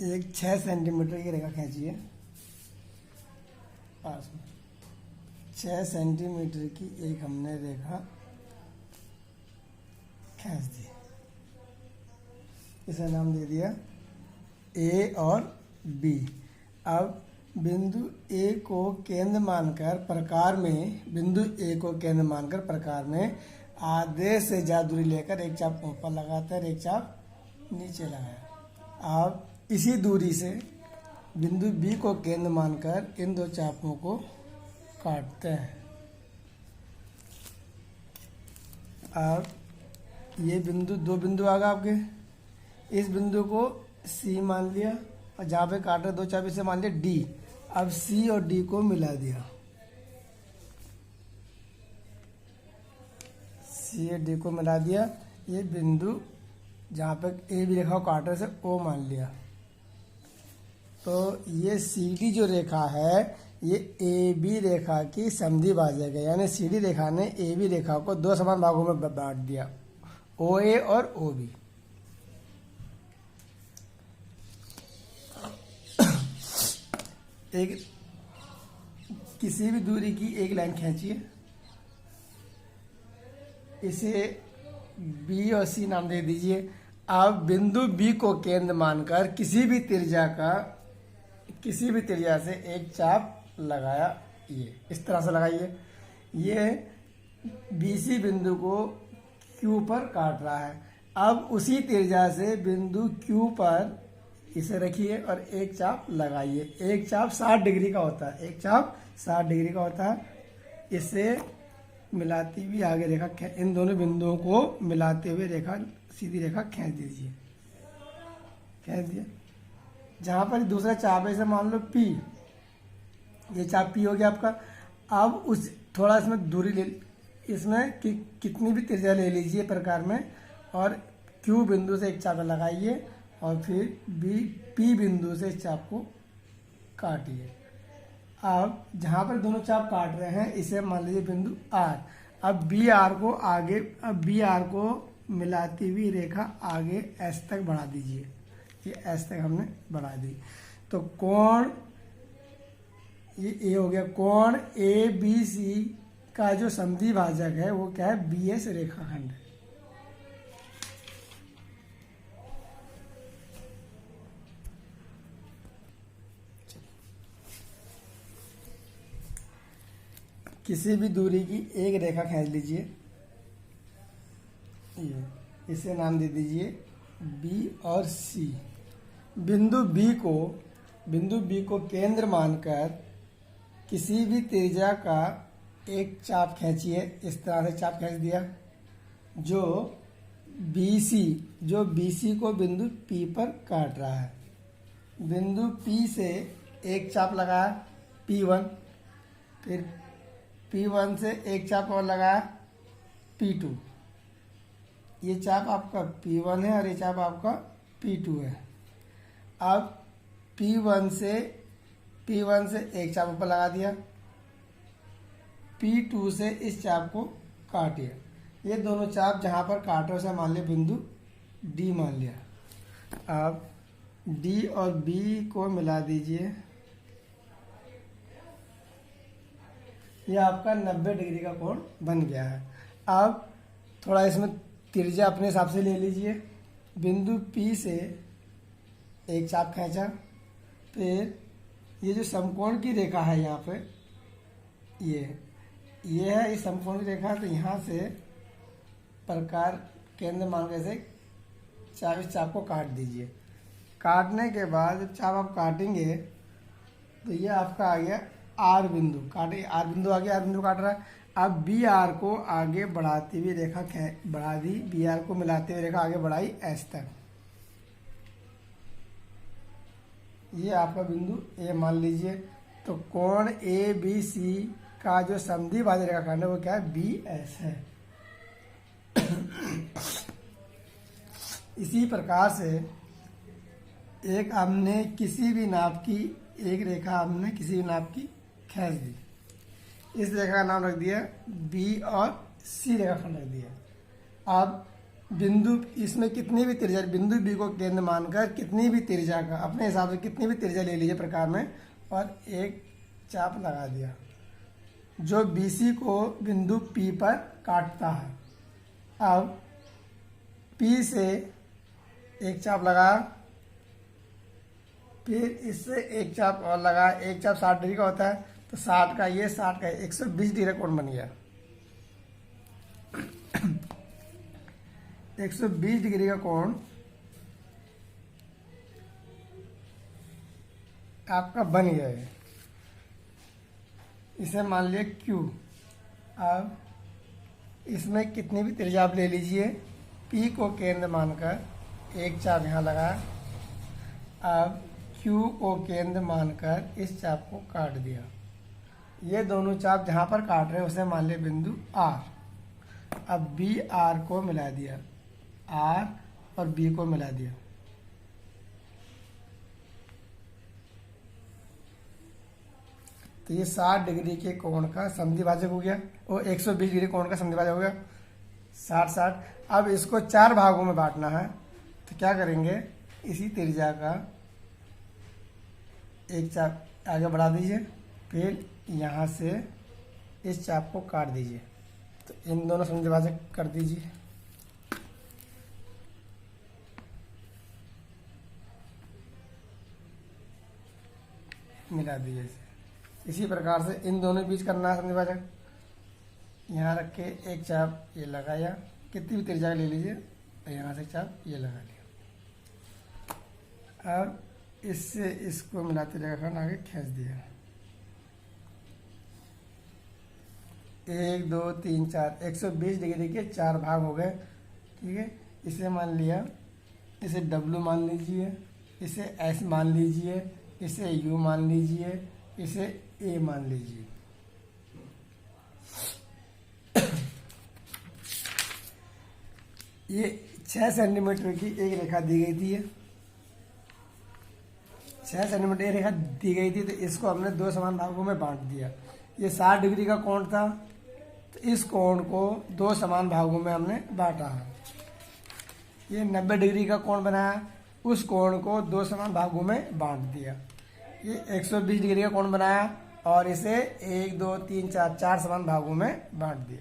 एक 6 सेंटीमीटर की रेखा खींचिए। पास में 6 सेंटीमीटर की एक हमने रेखा खींच दी, इसे नाम दे दिया ए और बी। अब बिंदु ए को केंद्र मानकर प्रकार में आधे से ज़्यादा दूरी लेकर एक चाप ऊपर लगाते हैं, एक चाप नीचे लगाया। अब इसी दूरी से बिंदु बी को केंद्र मानकर इन दो चापों को काटते हैं। अब ये दो बिंदु आ गए आपके। इस बिंदु को सी मान लिया और जहाँ पे काट रहे दो चाप इसे मान लिया डी। अब सी और डी को मिला दिया, सी और डी को मिला दिया। ये बिंदु जहाँ पे ए भी रेखा काट रहे से ओ मान लिया। तो ये सी डी जो रेखा है ये ए बी रेखा की समद्विभाजक है, यानी सी डी रेखा ने ए बी रेखा को दो समान भागों में बांट दिया, ओ ए और ओ बी। एक किसी भी दूरी की एक लाइन खींचिए, इसे बी और सी नाम दे दीजिए। अब बिंदु बी को केंद्र मानकर किसी भी त्रिज्या से एक चाप लगाया, ये इस तरह से लगाइए। ये बीसी बिंदु को क्यू पर काट रहा है। अब उसी त्रिज्या से बिंदु क्यू पर इसे रखिए और एक चाप लगाइए। एक चाप 60 डिग्री का होता है, एक चाप 60 डिग्री का होता है। इसे मिलाती हुई आगे रेखा, इन दोनों बिंदुओं को मिलाते हुए रेखा, सीधी रेखा खींच दीजिए। खींच दिया। जहाँ पर दूसरा चाप है इसे मान लो पी, ये चाप पी हो गया आपका। अब उस थोड़ा इसमें दूरी ले, इसमें कितनी भी त्रिज्या ले लीजिए प्रकार में और क्यू बिंदु से एक चाप लगाइए और फिर पी बिंदु से इस चाप को काटिए। अब जहाँ पर दोनों चाप काट रहे हैं इसे मान लीजिए बिंदु आर। अब बी आर को मिलाती हुई रेखा आगे एस तक बढ़ा दीजिए। ये एस तक हमने बढ़ा दी। तो कोण, ये ए हो गया। कोण ए बी सी का जो समद्विभाजक है वो क्या है, बी एस रेखाखंड है। किसी भी दूरी की एक रेखा खींच लीजिए, ये इसे नाम दे दीजिए बी और सी। बिंदु बी को केंद्र मानकर किसी भी त्रिज्या का एक चाप खींचिए। इस तरह से चाप खींच दिया। जो बीसी को बिंदु पी पर काट रहा है। बिंदु पी से एक चाप लगाया P1, फिर P1 से एक चाप और लगाया P2। ये चाप आपका P1 है और ये चाप आपका P2 है। अब P1 से एक चाप ऊपर लगा दिया, P2 से इस चाप को काटिए। ये दोनों चाप जहाँ पर काट रहे उसे मान लिया बिंदु D मान लिया। अब D और B को मिला दीजिए। यह आपका 90 डिग्री का कोण बन गया है। अब थोड़ा इसमें त्रिज्या अपने हिसाब से ले लीजिए। बिंदु P से एक चाप खींचा, फिर ये जो समकोण की रेखा है यहाँ पे, ये है इस समकोण की रेखा। तो यहाँ से प्रकार केंद्र मान के से इस चाप को काट दीजिए। काटने के बाद जब चाप आप काटेंगे तो ये आपका आ गया आर बिंदु। आर बिंदु आ गया, आर बिंदु काट रहा है। अब बी आर को आगे बढ़ाती हुई रेखा बढ़ा दी, बी आर को मिलाते हुए रेखा आगे बढ़ाई एस तक। ये आपका बिंदु ए मान लीजिए। तो कोण ए बी सी का जो समद्विभाजक रेखाखंड है वो क्या है, बी एस है। इसी प्रकार से एक हमने किसी भी नाप की एक रेखा हमने किसी भी नाप की खींच दी। इस रेखा का नाम रख दिया बी और सी रेखाखंड रख दिया। अब बिंदु इसमें कितनी भी त्रिज्या, बिंदु बी को केंद्र मानकर कितनी भी त्रिज्या का, अपने हिसाब से कितनी भी त्रिज्या ले लीजिए प्रकार में, और एक चाप लगा दिया जो BC को बिंदु P पर काटता है। अब P से एक चाप लगा, फिर इससे एक चाप और लगा, एक चाप 60 डिग्री का होता है, तो 60 का ये 60 का 120 डिग्री कोण बन गया। 120 डिग्री का कोण आपका बन गया है, इसे मान लिया Q। अब इसमें कितनी भी त्रिज्या आप ले लीजिए, P को केंद्र मानकर एक चाप यहाँ लगा। अब Q को केंद्र मानकर इस चाप को काट दिया। ये दोनों चाप जहाँ पर काट रहे हैं उसे मान लिया बिंदु R। अब B R को मिला दिया, R और B को मिला दिया, तो ये 60 डिग्री के कोण का समद्विभाजक हो गया, और 120 डिग्री कोण का समद्विभाजक हो गया, 60-60। अब इसको 4 भागों में बांटना है, तो क्या करेंगे, इसी त्रिज्या का एक चाप आगे बढ़ा दीजिए, फिर यहाँ से इस चाप को काट दीजिए, तो इन दोनों समद्विभाजक कर दीजिए। मिला दीजिए इसे। इसी प्रकार से इन दोनों बीच करना है समद्विभाजक। यहाँ रख के एक चाप ये लगाया, कितनी भी त्रिज्या ले लीजिए, यहाँ से चाप ये लगा लिया। अब इससे इसको मिलाते रेखाखंड आगे खींच दिया, 1 2 3 4, 120 डिग्री के 4 भाग हो गए। ठीक है, इसे मान लिया, इसे W मान लीजिए, इसे S मान लीजिए, इसे U मान लीजिए, इसे A मान लीजिए। ये 6 सेंटीमीटर की एक रेखा दी गई थी, 6 सेंटीमीटर एक रेखा दी गई थी, तो इसको हमने 2 समान भागों में बांट दिया। ये 60 डिग्री का कोण था, तो इस कोण को 2 समान भागों में हमने बांटा है। ये 90 डिग्री का कोण बनाया, उस कोण को 2 समान भागों में बांट दिया। ये 120 डिग्री का कोण बनाया और इसे 1 2 3 4 4 समान भागों में बांट दिया।